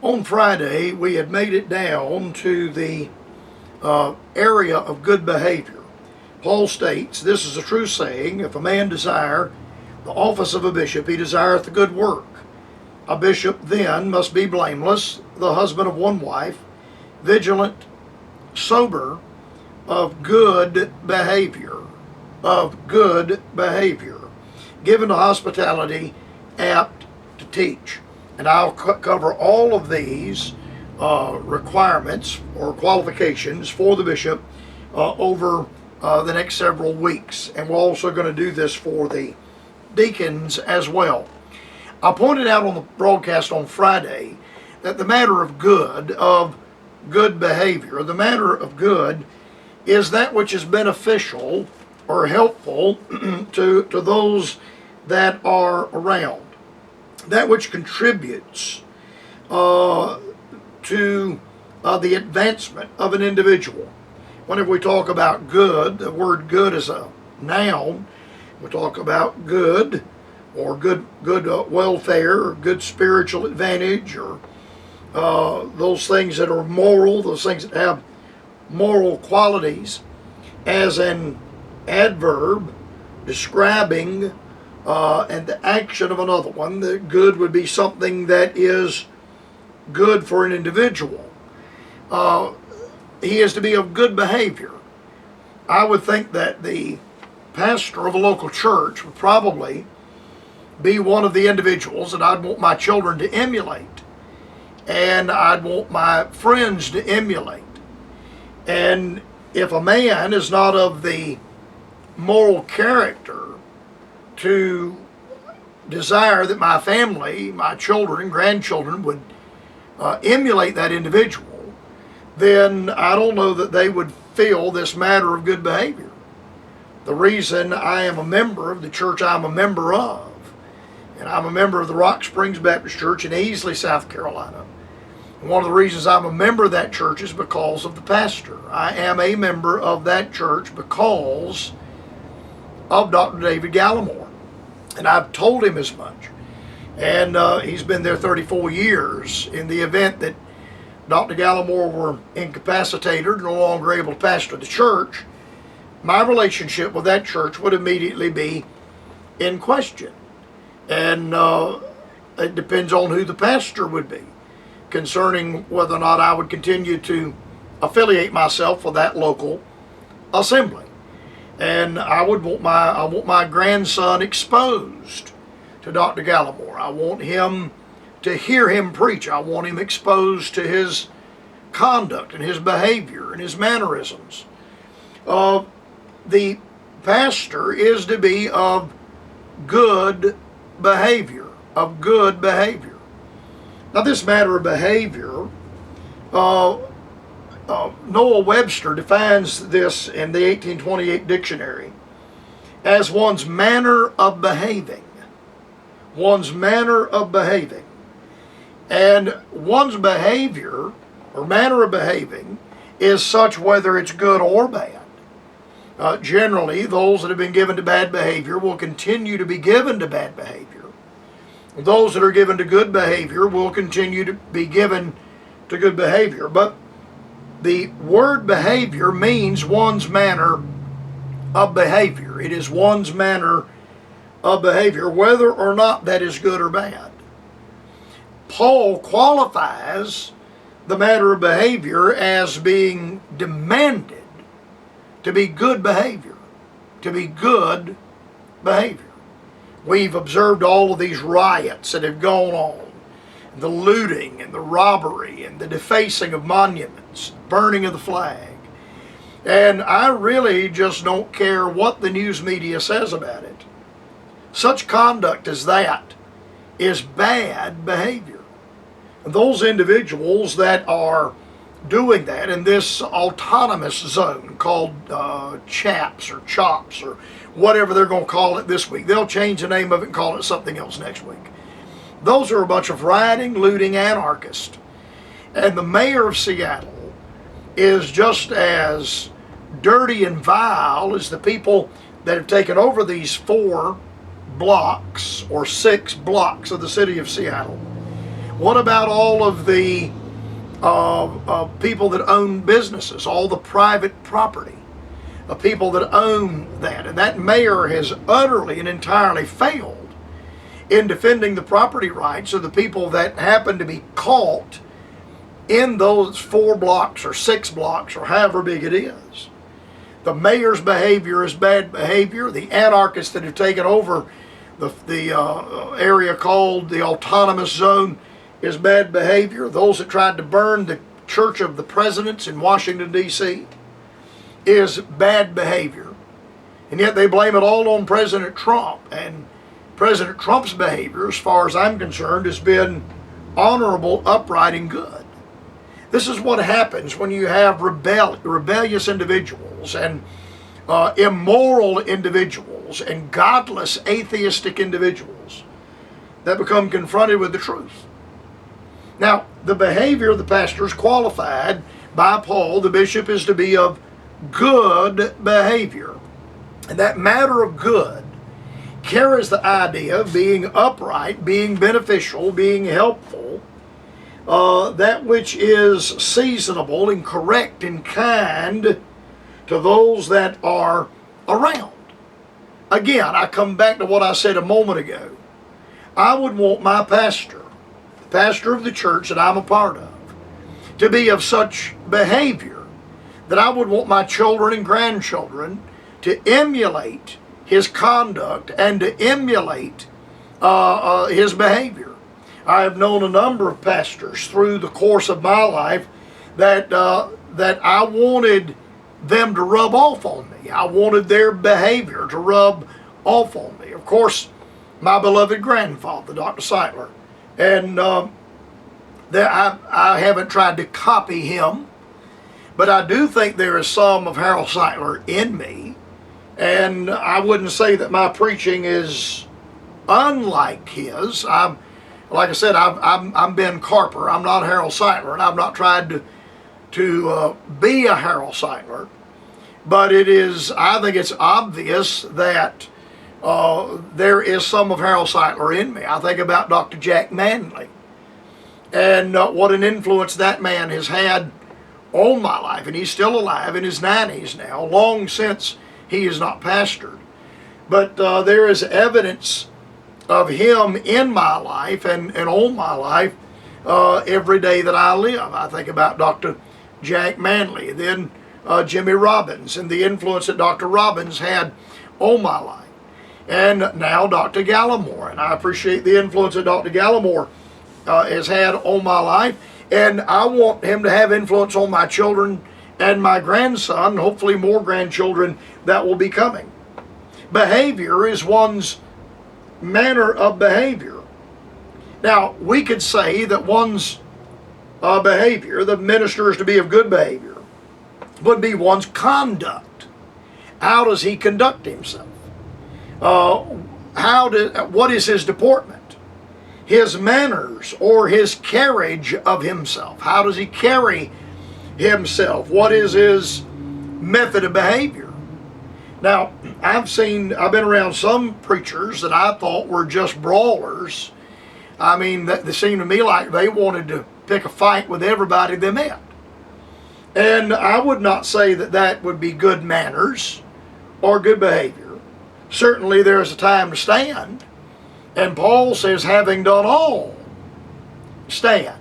On Friday, we had made it down to the area of good behavior. Paul states, "This is a true saying, if a man desire the office of a bishop, he desireth the good work. A bishop then must be blameless, the husband of one wife, vigilant, sober, of good behavior, given to hospitality, apt to teach." And I'll cover all of these requirements or qualifications for the bishop over the next several weeks. And we're also going to do this for the deacons as well. I pointed out on the broadcast on Friday that the matter of good behavior, the matter of good is that which is beneficial or helpful to those that are around, that which contributes to the advancement of an individual. Whenever we talk about good, the word good is a noun. We talk about good or good welfare, or good spiritual advantage, or those things that are moral, those things that have moral qualities, as an adverb describing and the action of another one. The good would be something that is good for an individual. He is to be of good behavior. I would think that the pastor of a local church would probably be one of the individuals that I'd want my children to emulate, and I'd want my friends to emulate. And if a man is not of the moral character to desire that my family, my children, grandchildren would emulate that individual, then I don't know that they would feel this matter of good behavior. The reason I am a member of the church I'm a member of, and I'm a member of the Rock Springs Baptist Church in Easley, South Carolina. And one of the reasons I'm a member of that church is because of the pastor. I am a member of that church because of Dr. David Gallimore. And I've told him as much. And he's been there 34 years. In the event that Dr. Gallimore were incapacitated, no longer able to pastor the church, my relationship with that church would immediately be in question. And it depends on who the pastor would be concerning whether or not I would continue to affiliate myself with that local assembly. And I want my grandson exposed to Dr. Gallimore. I want him to hear him preach. I want him exposed to his conduct and his behavior and his mannerisms. The pastor is to be of good behavior, Now, this matter of behavior, Noah Webster defines this in the 1828 dictionary as one's manner of behaving. One's manner of behaving. And one's behavior or manner of behaving is such whether it's good or bad. Generally, those that have been given to bad behavior will continue to be given to bad behavior. Those that are given to good behavior will continue to be given to good behavior. But the word behavior means one's manner of behavior. It is one's manner of behavior, whether or not that is good or bad. Paul qualifies the matter of behavior as being demanded to be good behavior, We've observed all of these riots that have gone on, the looting and the robbery and the defacing of monuments, burning of the flag. And I really just don't care what the news media says about it. Such conduct as that is bad behavior. And those individuals that are doing that in this autonomous zone called CHAPS or CHOPS or whatever they're going to call it this week. They'll change the name of it and call it something else next week. Those are a bunch of rioting, looting anarchists. And the mayor of Seattle is just as dirty and vile as the people that have taken over these 4 blocks or 6 blocks of the city of Seattle. What about all of the people that own businesses, all the private property, people that own that? And that mayor has utterly and entirely failed in defending the property rights of the people that happen to be caught in those 4 blocks or 6 blocks or however big it is. The mayor's behavior is bad behavior. The anarchists that have taken over the area called the autonomous zone is bad behavior. Those that tried to burn the Church of the Presidents in Washington, D.C. is bad behavior. And yet they blame it all on President Trump. And President Trump's behavior, as far as I'm concerned, has been honorable, upright, and good. This is what happens when you have rebellious individuals and immoral individuals and godless atheistic individuals that become confronted with the truth. Now, the behavior of the pastor is qualified by Paul. The bishop is to be of good behavior. And that matter of good carries the idea of being upright, being beneficial, being helpful, that which is seasonable and correct and kind to those that are around. Again, I come back to what I said a moment ago. I would want my pastor, the pastor of the church that I'm a part of, to be of such behavior that I would want my children and grandchildren to emulate his conduct and to emulate his behavior. I have known a number of pastors through the course of my life that I wanted them to rub off on me. I wanted their behavior to rub off on me. Of course, my beloved grandfather, Dr. Seitler, and I haven't tried to copy him, but I do think there is some of Harold Seitler in me, and I wouldn't say that my preaching is unlike his. Like I said, I'm Ben Carper. I'm not Harold Seitler, and I've not tried to be a Harold Seitler. But I think it's obvious that there is some of Harold Seitler in me. I think about Dr. Jack Manley and what an influence that man has had on my life. And he's still alive in his 90s now, long since he is not pastored. But there is evidence of him in my life and on my life every day that I live. I think about Dr. Jack Manley, then Jimmy Robbins, and the influence that Dr. Robbins had on my life. And now Dr. Gallimore, and I appreciate the influence that Dr. Gallimore has had on my life, and I want him to have influence on my children and my grandson, hopefully more grandchildren that will be coming. Behavior is one's manner of behavior. Now, we could say that one's behavior, the minister is to be of good behavior, would be one's conduct. How does he conduct himself? What is his deportment? His manners or his carriage of himself. How does he carry himself? What is his method of behavior? Now, I've been around some preachers that I thought were just brawlers. I mean, they seemed to me like they wanted to pick a fight with everybody they met. And I would not say that that would be good manners or good behavior. Certainly there is a time to stand. And Paul says, having done all, stand.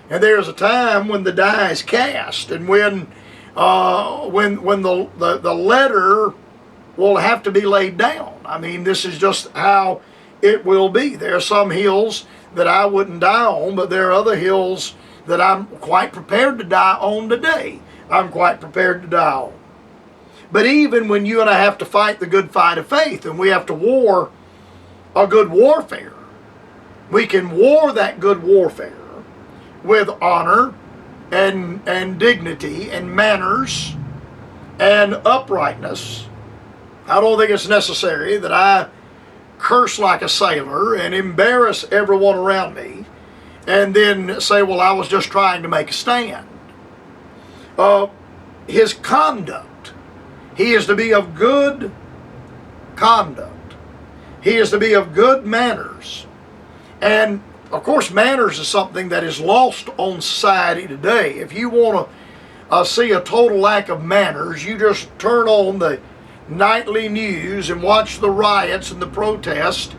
And there is a time when the die is cast, and when the letter will have to be laid down. I mean, this is just how it will be. There are some hills that I wouldn't die on, but there are other hills that I'm quite prepared to die on today. I'm quite prepared to die on. But even when you and I have to fight the good fight of faith, and we have to war a good warfare, we can war that good warfare with honor and dignity and manners and uprightness. I don't think it's necessary that I curse like a sailor and embarrass everyone around me and then say, well, I was just trying to make a stand. His conduct, he is to be of good conduct. He is to be of good manners. And Of course, manners is something that is lost on society today. If you want to see a total lack of manners, you just turn on the nightly news and watch the riots and the protests.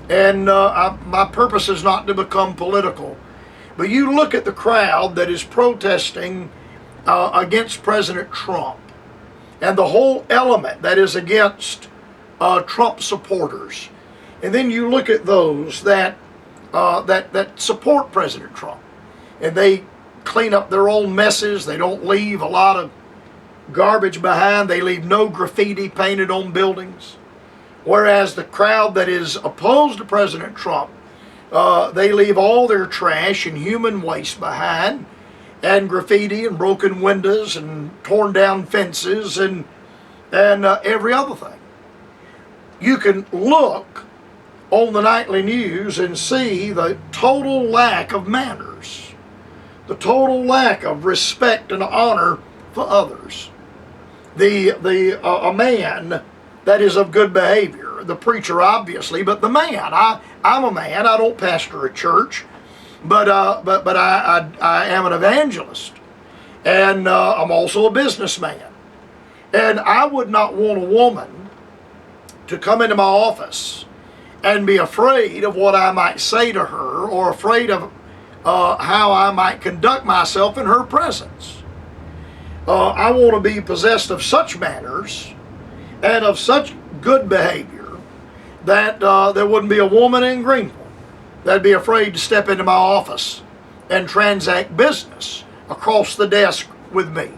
And my purpose is not to become political, but you look at the crowd that is protesting against President Trump and the whole element that is against Trump supporters, and then you look at those that support President Trump, and they clean up their own messes. They don't leave a lot of garbage behind. They leave no graffiti painted on buildings. Whereas the crowd that is opposed to President Trump, they leave all their trash and human waste behind, and graffiti and broken windows and torn down fences and every other thing. You can look on the nightly news and see the total lack of manners, the total lack of respect and honor for others. A man that is of good behavior, the preacher obviously, but the man. I'm a man. I don't pastor a church, but I am an evangelist, and I'm also a businessman. And I would not want a woman to come into my office and be afraid of what I might say to her, or afraid of how I might conduct myself in her presence. I want to be possessed of such manners and of such good behavior that there wouldn't be a woman in Greenville that'd be afraid to step into my office and transact business across the desk with me.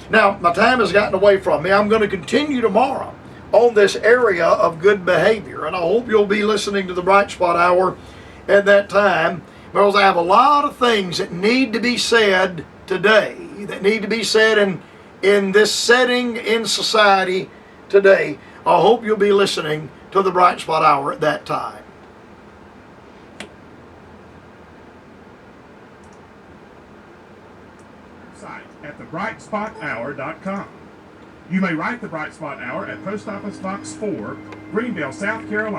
Now, my time has gotten away from me. I'm going to continue tomorrow on this area of good behavior, and I hope you'll be listening to the Bright Spot Hour at that time, because I have a lot of things that need to be said today, that need to be said in this setting in society today. I hope you'll be listening to the Bright Spot Hour at that time. Site at thebrightspothour.com. You may write the Bright Spot Hour at Post Office Box 4, Greenville, South Carolina.